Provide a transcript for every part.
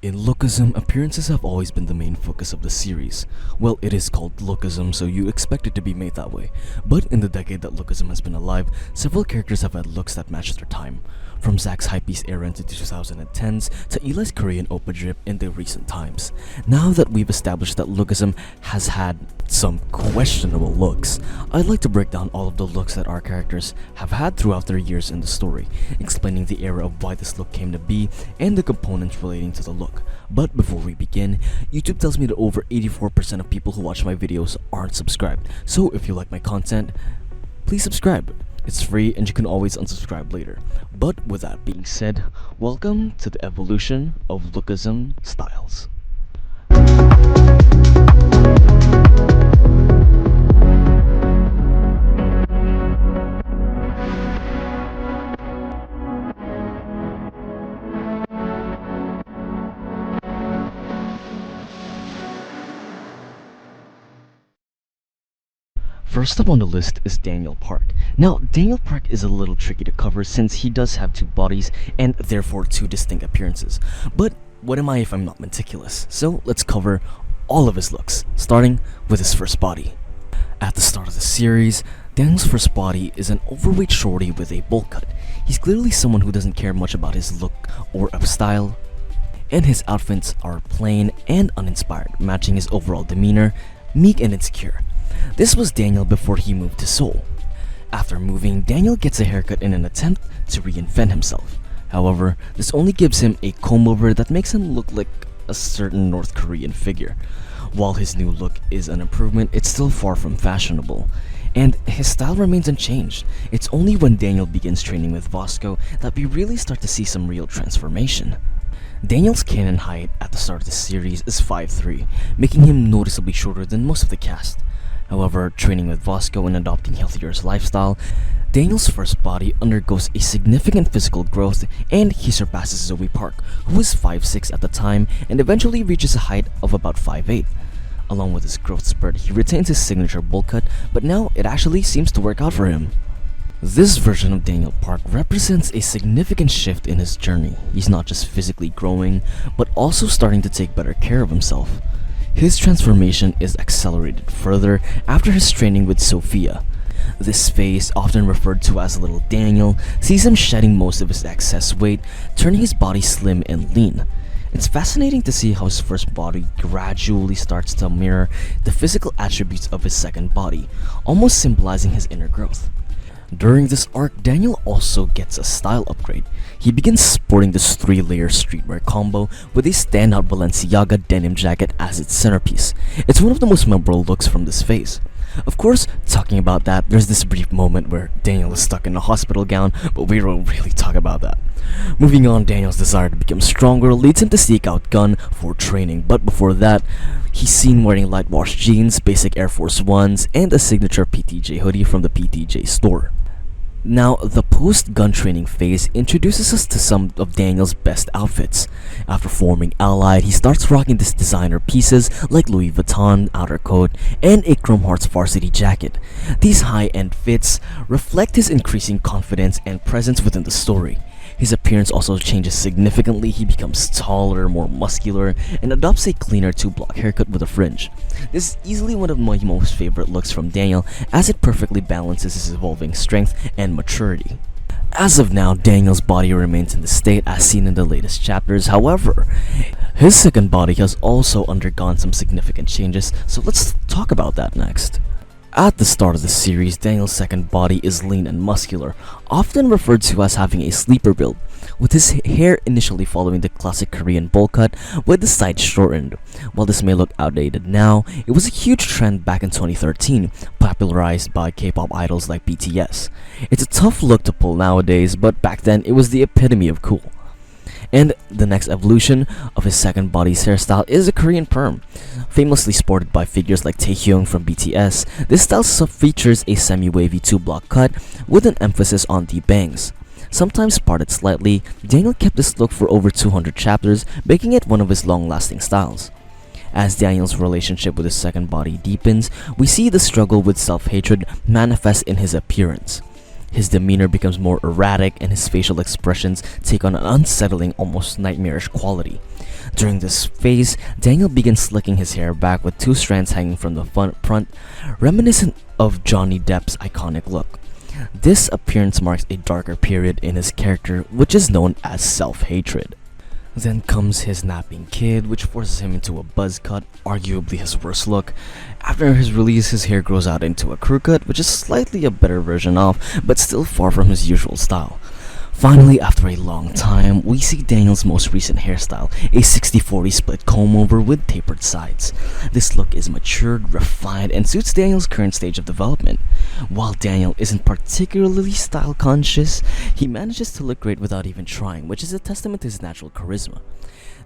In Lookism, appearances have always been the main focus of the series. Well, it is called Lookism, so you expect it to be made that way. But in the decade that Lookism has been alive, several characters have had looks that match their time. From Zack's hypebeast era into the 2010s to Eli's Korean oppa drip in the recent times. Now that we've established that Lookism has had some questionable looks, I'd like to break down all of the looks that our characters have had throughout their years in the story, explaining the era of why this look came to be and the components relating to the look. But before we begin, YouTube tells me that over 84% of people who watch my videos aren't subscribed, so if you like my content, please subscribe. It's free and you can always unsubscribe later. But with that being said, welcome to the evolution of Lookism styles. First up on the list is Daniel Park. Now, Daniel Park is a little tricky to cover since he does have two bodies and therefore two distinct appearances. But what am I if I'm not meticulous? So let's cover all of his looks, starting with his first body. At the start of the series, Daniel's first body is an overweight shorty with a bowl cut. He's clearly someone who doesn't care much about his look or up style, and his outfits are plain and uninspired, matching his overall demeanor, meek and insecure. This was Daniel before he moved to Seoul. After moving, Daniel gets a haircut in an attempt to reinvent himself. However, this only gives him a comb-over that makes him look like a certain North Korean figure. While his new look is an improvement, it's still far from fashionable. And his style remains unchanged. It's only when Daniel begins training with Vasco that we really start to see some real transformation. Daniel's canon height at the start of the series is 5'3", making him noticeably shorter than most of the cast. However, training with Vasco and adopting healthier lifestyle, Daniel's first body undergoes a significant physical growth and he surpasses Zoe Park, who was 5'6" at the time and eventually reaches a height of about 5'8". Along with his growth spurt, he retains his signature bowl cut, but now it actually seems to work out for him. This version of Daniel Park represents a significant shift in his journey. He's not just physically growing, but also starting to take better care of himself. His transformation is accelerated further after his training with Sophia. This phase, often referred to as Little Daniel, sees him shedding most of his excess weight, turning his body slim and lean. It's fascinating to see how his first body gradually starts to mirror the physical attributes of his second body, almost symbolizing his inner growth. During this arc, Daniel also gets a style upgrade. He begins sporting this 3-layer streetwear combo with a standout Balenciaga denim jacket as its centerpiece. It's one of the most memorable looks from this phase. Of course, talking about that, there's this brief moment where Daniel is stuck in a hospital gown, but we don't really talk about that. Moving on, Daniel's desire to become stronger leads him to seek out Gun for training, but before that, he's seen wearing light wash jeans, basic Air Force Ones, and a signature PTJ hoodie from the PTJ store. Now, the post-gun training phase introduces us to some of Daniel's best outfits. After forming Allied, he starts rocking these designer pieces like Louis Vuitton outer coat and a Chrome Hearts varsity jacket. These high-end fits reflect his increasing confidence and presence within the story. His appearance also changes significantly. He becomes taller, more muscular, and adopts a cleaner 2-block haircut with a fringe. This is easily one of my most favorite looks from Daniel, as it perfectly balances his evolving strength and maturity. As of now, Daniel's body remains in the state as seen in the latest chapters. However, his second body has also undergone some significant changes, so let's talk about that next. At the start of the series, Daniel's second body is lean and muscular, often referred to as having a sleeper build, with his hair initially following the classic Korean bowl cut with the sides shortened. While this may look outdated now, it was a huge trend back in 2013, popularized by K-pop idols like BTS. It's a tough look to pull nowadays, but back then it was the epitome of cool. And the next evolution of his second body's hairstyle is a Korean perm. Famously sported by figures like Tae-Jun from BTS, this style features a semi-wavy 2-block cut with an emphasis on deep bangs. Sometimes parted slightly, Daniel kept this look for over 200 chapters, making it one of his long-lasting styles. As Daniel's relationship with his second body deepens, we see the struggle with self-hatred manifest in his appearance. His demeanor becomes more erratic and his facial expressions take on an unsettling, almost nightmarish quality. During this phase, Daniel begins slicking his hair back with two strands hanging from the front, reminiscent of Johnny Depp's iconic look. This appearance marks a darker period in his character, which is known as self-hatred. Then comes his napping kid, which forces him into a buzz cut, arguably his worst look. After his release, his hair grows out into a crew cut, which is slightly a better version of, but still far from his usual style. Finally, after a long time, we see Daniel's most recent hairstyle, a 60-40 split comb-over with tapered sides. This look is matured, refined, and suits Daniel's current stage of development. While Daniel isn't particularly style-conscious, he manages to look great without even trying, which is a testament to his natural charisma.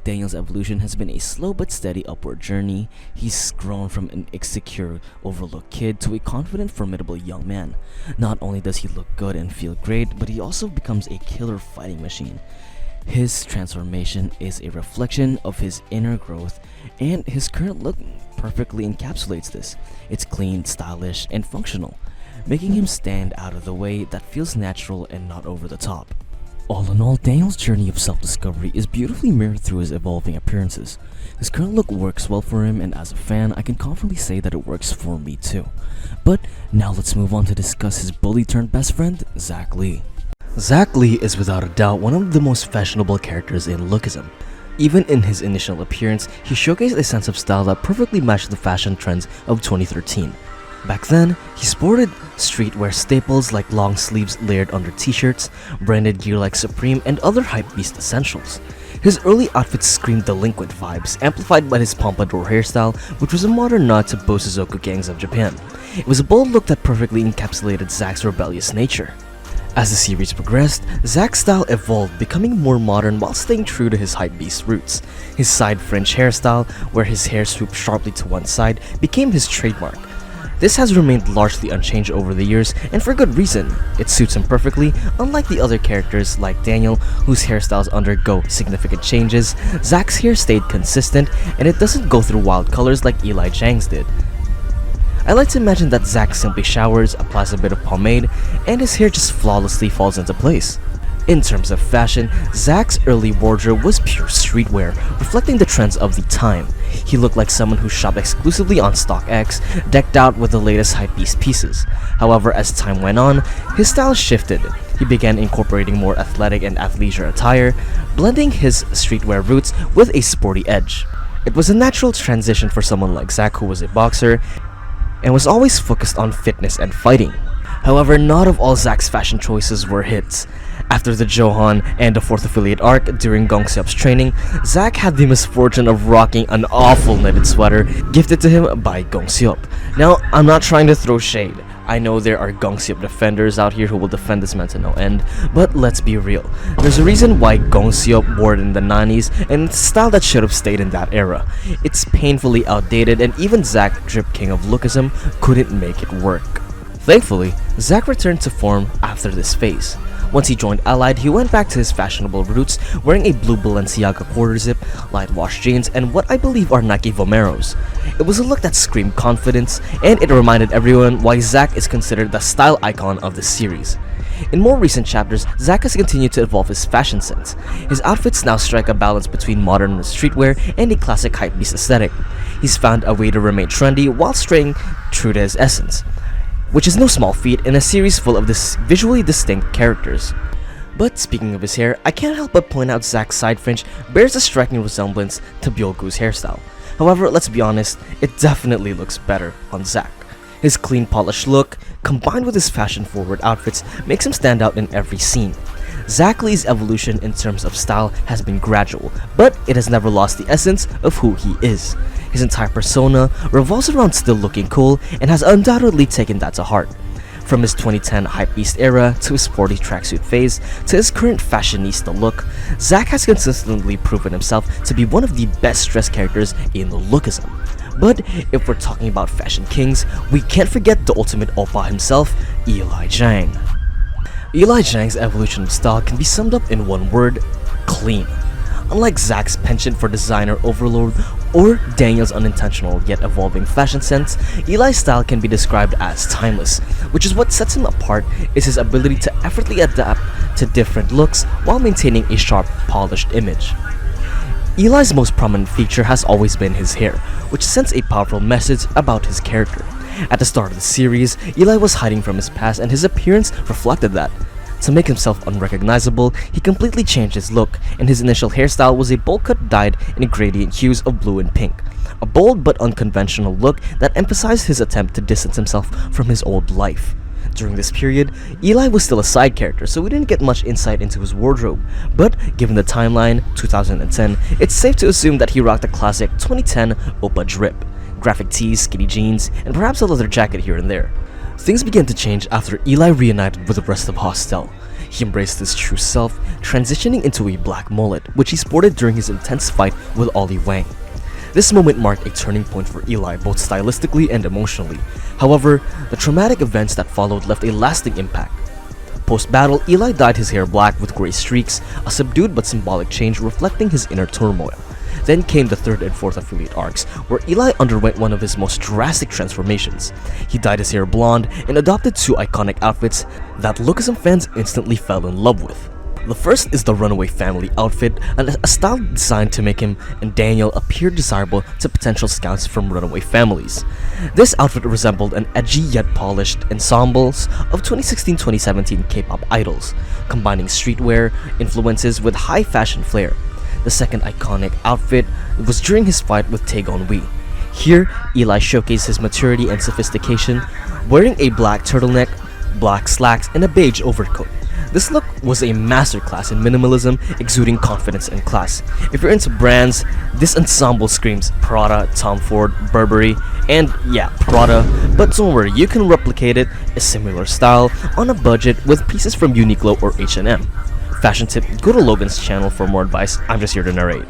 Daniel's evolution has been a slow but steady upward journey. He's grown from an insecure, overlooked kid to a confident, formidable young man. Not only does he look good and feel great, but he also becomes a killer fighting machine. His transformation is a reflection of his inner growth, and his current look perfectly encapsulates this. It's clean, stylish, and functional, making him stand out of the way that feels natural and not over the top. All in all, Daniel's journey of self-discovery is beautifully mirrored through his evolving appearances. His current look works well for him, and as a fan, I can confidently say that it works for me too. But now let's move on to discuss his bully turned best friend, Zach Lee. Zach Lee is without a doubt one of the most fashionable characters in Lookism. Even in his initial appearance, he showcased a sense of style that perfectly matched the fashion trends of 2013. Back then, he sported streetwear staples like long sleeves layered under t-shirts, branded gear like Supreme, and other hypebeast essentials. His early outfits screamed delinquent vibes, amplified by his pompadour hairstyle, which was a modern nod to Bosuzoku gangs of Japan. It was a bold look that perfectly encapsulated Zach's rebellious nature. As the series progressed, Zach's style evolved, becoming more modern while staying true to his hypebeast roots. His side fringe hairstyle, where his hair swooped sharply to one side, became his trademark. This has remained largely unchanged over the years, and for good reason. It suits him perfectly. Unlike the other characters like Daniel, whose hairstyles undergo significant changes, Zach's hair stayed consistent, and it doesn't go through wild colors like Eli Zhang's did. I like to imagine that Zach simply showers, applies a bit of pomade, and his hair just flawlessly falls into place. In terms of fashion, Zach's early wardrobe was pure streetwear, reflecting the trends of the time. He looked like someone who shopped exclusively on StockX, decked out with the latest hypebeast pieces. However, as time went on, his style shifted. He began incorporating more athletic and athleisure attire, blending his streetwear roots with a sporty edge. It was a natural transition for someone like Zach, who was a boxer and was always focused on fitness and fighting. However, not all Zach's fashion choices were hits. After the Johan and the 4th affiliate arc during Gongseop's training, Zach had the misfortune of rocking an awful knitted sweater gifted to him by Gongseop. Now, I'm not trying to throw shade. I know there are Gongseop defenders out here who will defend this man to no end, but let's be real. There's a reason why Gongseop wore it in the 90s, and it's a style that should have stayed in that era. It's painfully outdated, and even Zach, Drip King of Lookism, couldn't make it work. Thankfully, Zach returned to form after this phase. Once he joined Allied, he went back to his fashionable roots, wearing a blue Balenciaga quarter zip, light wash jeans, and what I believe are Nike Vomeros. It was a look that screamed confidence, and it reminded everyone why Zach is considered the style icon of the series. In more recent chapters, Zach has continued to evolve his fashion sense. His outfits now strike a balance between modern streetwear and a classic hypebeast aesthetic. He's found a way to remain trendy while staying true to his essence, which is no small feat in a series full of this visually distinct characters. But speaking of his hair, I can't help but point out Zach's side fringe bears a striking resemblance to Byulgu's hairstyle. However, let's be honest, it definitely looks better on Zach. His clean, polished look, combined with his fashion-forward outfits, makes him stand out in every scene. Zach Lee's evolution in terms of style has been gradual, but it has never lost the essence of who he is. His entire persona revolves around still looking cool and has undoubtedly taken that to heart. From his 2010 hypebeast era to his sporty tracksuit phase to his current fashionista look, Zach has consistently proven himself to be one of the best dressed characters in Lookism. But if we're talking about fashion kings, we can't forget the ultimate oppa himself, Eli Zhang. Eli Zhang's evolution of style can be summed up in one word: clean. Unlike Zach's penchant for designer overload or Daniel's unintentional yet evolving fashion sense, Eli's style can be described as timeless, which is what sets him apart is his ability to effortlessly adapt to different looks while maintaining a sharp, polished image. Eli's most prominent feature has always been his hair, which sends a powerful message about his character. At the start of the series, Eli was hiding from his past and his appearance reflected that. To make himself unrecognizable, he completely changed his look, and his initial hairstyle was a bowl cut dyed in gradient hues of blue and pink. A bold but unconventional look that emphasized his attempt to distance himself from his old life. During this period, Eli was still a side character, so we didn't get much insight into his wardrobe, but given the timeline, 2010, it's safe to assume that he rocked the classic 2010 Oppa drip, graphic tees, skinny jeans, and perhaps a leather jacket here and there. Things began to change after Eli reunited with the rest of Hostel. He embraced his true self, transitioning into a black mullet, which he sported during his intense fight with Ollie Wang. This moment marked a turning point for Eli both stylistically and emotionally. However, the traumatic events that followed left a lasting impact. Post-battle, Eli dyed his hair black with gray streaks, a subdued but symbolic change reflecting his inner turmoil. Then came the third and fourth affiliate arcs, where Eli underwent one of his most drastic transformations. He dyed his hair blonde and adopted two iconic outfits that Lookism fans instantly fell in love with. The first is the Runaway Family outfit, a style designed to make him and Daniel appear desirable to potential scouts from runaway families. This outfit resembled an edgy yet polished ensembles of 2016-2017 K-pop idols, combining streetwear influences with high fashion flair. The second iconic outfit was during his fight with Tae-Jun. Here, Eli showcased his maturity and sophistication, wearing a black turtleneck, black slacks, and a beige overcoat. This look was a masterclass in minimalism, exuding confidence and class. If you're into brands, this ensemble screams Prada, Tom Ford, Burberry, and yeah, Prada, but don't worry, you can replicate it, a similar style, on a budget with pieces from Uniqlo or H&M. Fashion tip, go to Logan's channel for more advice, I'm just here to narrate.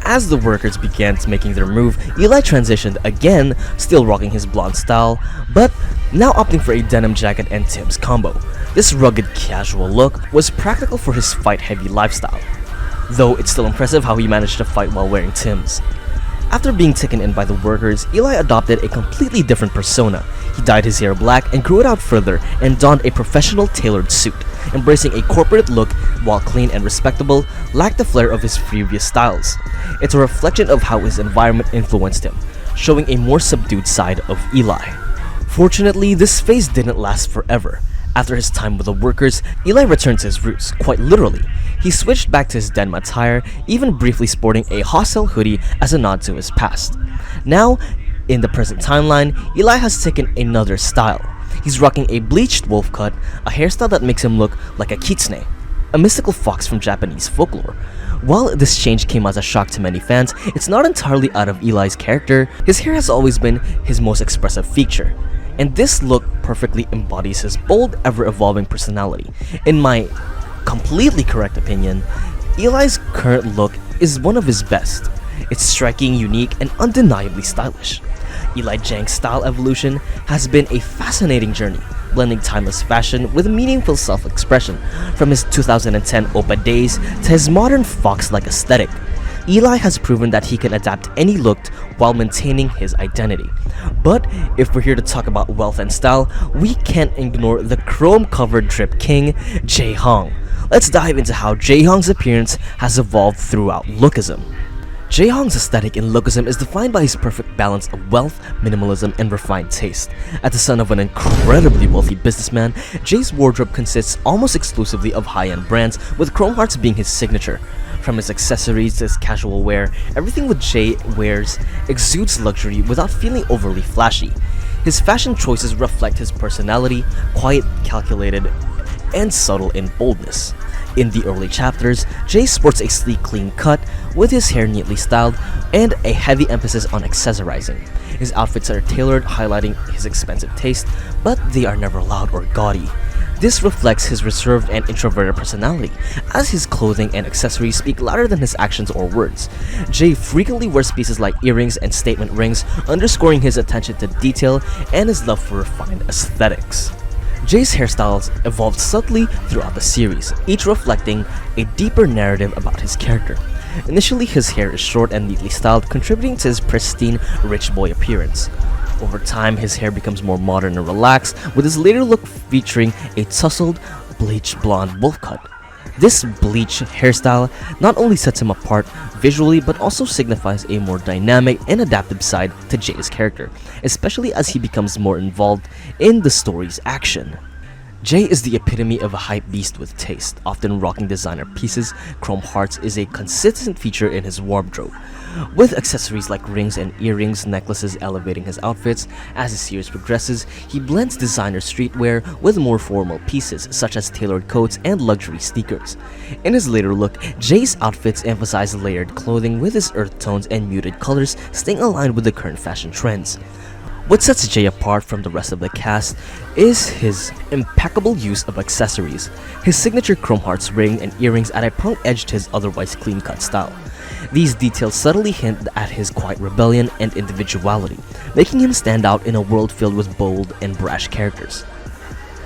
As the workers began making their move, Eli transitioned again, still rocking his blonde style, but now opting for a denim jacket and Tim's combo. This rugged casual look was practical for his fight-heavy lifestyle, though it's still impressive how he managed to fight while wearing Tim's. After being taken in by the workers, Eli adopted a completely different persona. He dyed his hair black and grew it out further and donned a professional tailored suit, embracing a corporate look while clean and respectable, lacked the flair of his previous styles. It's a reflection of how his environment influenced him, showing a more subdued side of Eli. Fortunately, this phase didn't last forever. After his time with the workers, Eli returned to his roots, quite literally. He switched back to his denim attire, even briefly sporting a Hostel hoodie as a nod to his past. Now, in the present timeline, Eli has taken another style. He's rocking a bleached wolf cut, a hairstyle that makes him look like a kitsune, a mystical fox from Japanese folklore. While this change came as a shock to many fans, it's not entirely out of Eli's character. His hair has always been his most expressive feature, and this look perfectly embodies his bold, ever-evolving personality. In my completely correct opinion, Eli's current look is one of his best. It's striking, unique, and undeniably stylish. Eli Jang's style evolution has been a fascinating journey, blending timeless fashion with meaningful self-expression, from his 2010 Oppa days to his modern fox-like aesthetic. Eli has proven that he can adapt any look while maintaining his identity. But if we're here to talk about wealth and style, we can't ignore the chrome-covered drip king, Jae-hong. Let's dive into how Jae-hong's appearance has evolved throughout Lookism. Jae-hong's aesthetic in Lookism is defined by his perfect balance of wealth, minimalism, and refined taste. As the son of an incredibly wealthy businessman, Jae's wardrobe consists almost exclusively of high-end brands, with chrome hearts being his signature. From his accessories to his casual wear, everything with Jae wears exudes luxury without feeling overly flashy. His fashion choices reflect his personality, quiet, calculated, and subtle in boldness. In the early chapters, Jae sports a sleek, clean cut, with his hair neatly styled, and a heavy emphasis on accessorizing. His outfits are tailored, highlighting his expensive taste, but they are never loud or gaudy. This reflects his reserved and introverted personality, as his clothing and accessories speak louder than his actions or words. Jae frequently wears pieces like earrings and statement rings, underscoring his attention to detail and his love for refined aesthetics. Jae's hairstyles evolved subtly throughout the series, each reflecting a deeper narrative about his character. Initially, his hair is short and neatly styled, contributing to his pristine, rich boy appearance. Over time, his hair becomes more modern and relaxed, with his later look featuring a tousled, bleached blonde wolf cut. This bleach hairstyle not only sets him apart visually, but also signifies a more dynamic and adaptive side to Jae's character, especially as he becomes more involved in the story's action. Jae is the epitome of a hype beast with taste, often rocking designer pieces. Chrome hearts is a consistent feature in his wardrobe, with accessories like rings and earrings, necklaces elevating his outfits. As the series progresses, he blends designer streetwear with more formal pieces such as tailored coats and luxury sneakers. In his later look, Jae's outfits emphasize layered clothing with his earth tones and muted colors, staying aligned with the current fashion trends. What sets Jae apart from the rest of the cast is his impeccable use of accessories. His signature chrome hearts ring and earrings add a punk edge to his otherwise clean-cut style. These details subtly hint at his quiet rebellion and individuality, making him stand out in a world filled with bold and brash characters.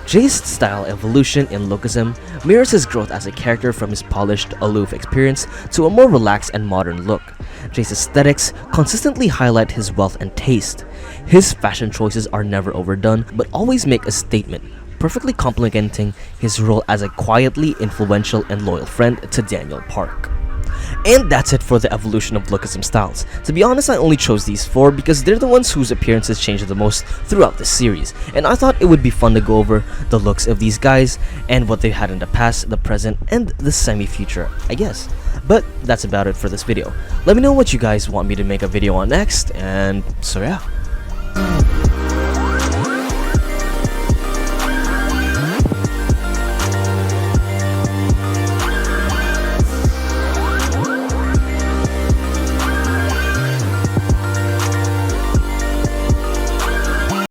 Jae's style evolution in Lookism mirrors his growth as a character from his polished, aloof experience to a more relaxed and modern look. Jae's aesthetics consistently highlight his wealth and taste. His fashion choices are never overdone, but always make a statement, perfectly complementing his role as a quietly influential and loyal friend to Daniel Park. And that's it for the evolution of Lookism styles. To be honest, I only chose these 4 because they're the ones whose appearances changed the most throughout the series, and I thought it would be fun to go over the looks of these guys and what they've had in the past, the present, and the semi-future, I guess. But that's about it for this video. Let me know what you guys want me to make a video on next, and so yeah.